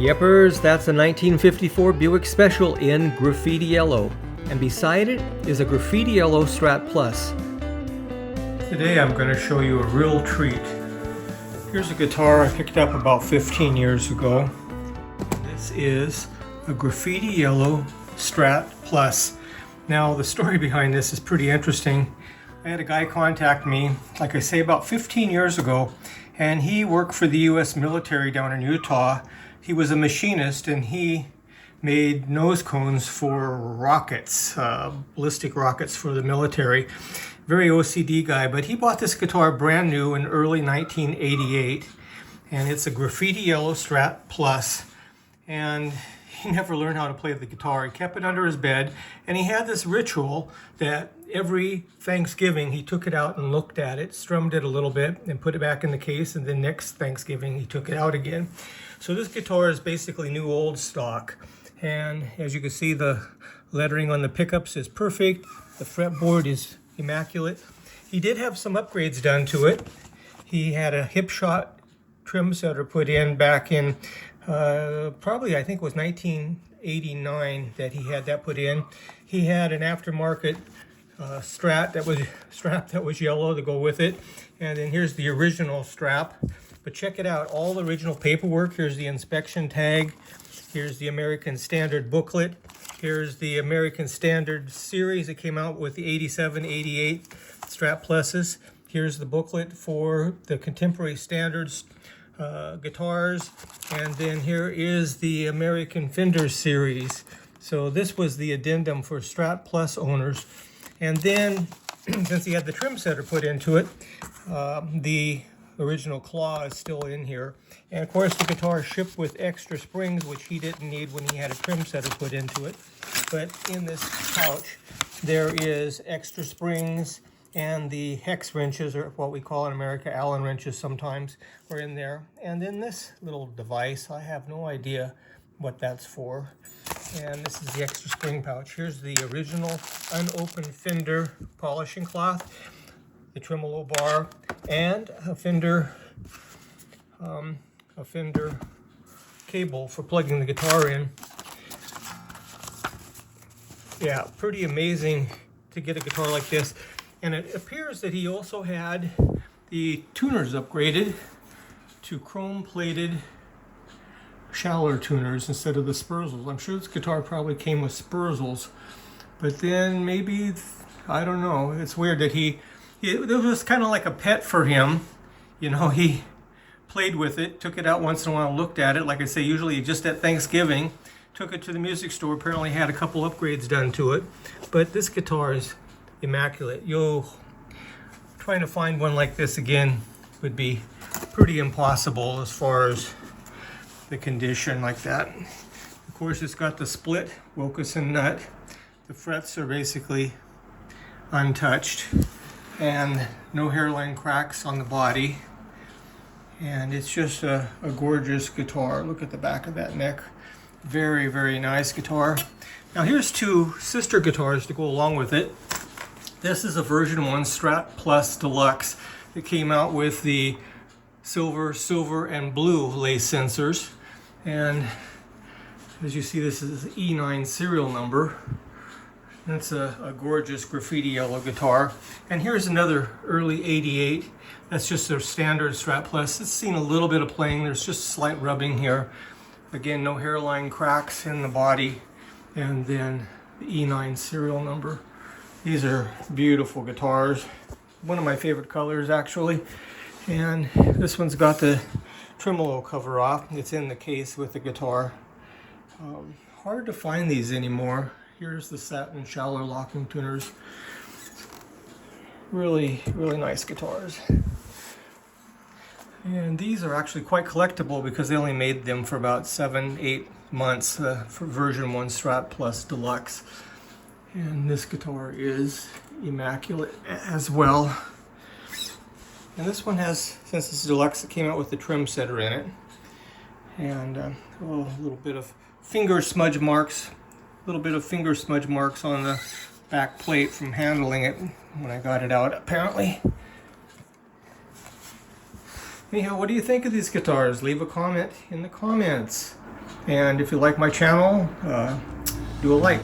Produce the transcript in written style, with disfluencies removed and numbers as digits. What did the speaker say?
Yepers, that's a 1954 Buick Special in graffiti yellow. And beside it is a graffiti yellow Strat Plus. Today I'm going to show you a real treat. Here's a guitar I picked up about 15 years ago. This is a graffiti yellow Strat Plus. Now the story behind this is pretty interesting. I had a guy contact me, like I say, about 15 years ago, and he worked for the US military down in Utah. He was a machinist and he made nose cones for rockets, ballistic rockets for the military. Very OCD guy, but he bought this guitar brand new in early 1988, and it's a graffiti yellow Strat Plus. And he never learned how to play the guitar. He kept it under his bed, and he had this ritual that every Thanksgiving he took it out and looked at it, strummed it a little bit, and put it back in the case, and then next Thanksgiving he took it out again. So this guitar is basically new old stock, and as you can see, the lettering on the pickups is perfect. The fretboard is immaculate. He did have some upgrades done to it. He had a hip shot trim setter put in back in probably, I think it was 1989 that he had that put in. He had an aftermarket strap that was yellow to go with it, and then here's the original strap. But check it out, all the original paperwork. Here's the inspection tag. Here's the American Standard booklet. Here's the American Standard series that came out with the 87, 88 Strat Pluses. Here's the booklet for the contemporary standards guitars. And then here is the American Fender series. So this was the addendum for Strat Plus owners. And then, since he had the trim setter put into it, the original claw is still in here. And of course the guitar shipped with extra springs, which he didn't need when he had a trim setter put into it. But in this pouch there is extra springs, and the hex wrenches, or what we call in America Allen wrenches sometimes, are in there. And then this little device, I have no idea what that's for. And this is the extra spring pouch. Here's the original unopened Fender polishing cloth, the tremolo bar, and a Fender cable for plugging the guitar in. Yeah, pretty amazing to get a guitar like this. And it appears that he also had the tuners upgraded to chrome-plated Schaller tuners instead of the Spurzels. I'm sure this guitar probably came with Spurzels, but then maybe, I don't know. It's weird that it was kind of like a pet for him. You know, he played with it, took it out once in a while, looked at it. Like I say, usually just at Thanksgiving, took it to the music store, apparently had a couple upgrades done to it. But this guitar is immaculate. Trying to find one like this again would be pretty impossible as far as the condition like that. Of course, it's got the split Wilkinson nut. The frets are basically untouched, and no hairline cracks on the body. And it's just a gorgeous guitar. Look at the back of that neck. Very, very nice guitar. Now here's two sister guitars to go along with it. This is a version 1 Strat Plus Deluxe that came out with the silver, and blue lace sensors. And as you see, this is E9 serial number. That's a gorgeous graffiti yellow guitar. And here's another early 88. That's just their standard Strat Plus. It's seen a little bit of playing. There's just slight rubbing here. Again, no hairline cracks in the body. And then the E9 serial number. These are beautiful guitars. One of my favorite colors, actually. And this one's got the tremolo cover off. It's in the case with the guitar. Hard to find these anymore. Here's the satin Schaller locking tuners. Really, really nice guitars. And these are actually quite collectible because they only made them for about 7-8 months for version 1 Strat Plus Deluxe. And this guitar is immaculate as well. And this one has, since it's deluxe, it came out with the trim setter in it. And a little bit of finger smudge marks. A little bit of finger smudge marks on the back plate from handling it when I got it out, apparently. Anyhow, what do you think of these guitars? Leave a comment in the comments. And if you like my channel, do a like.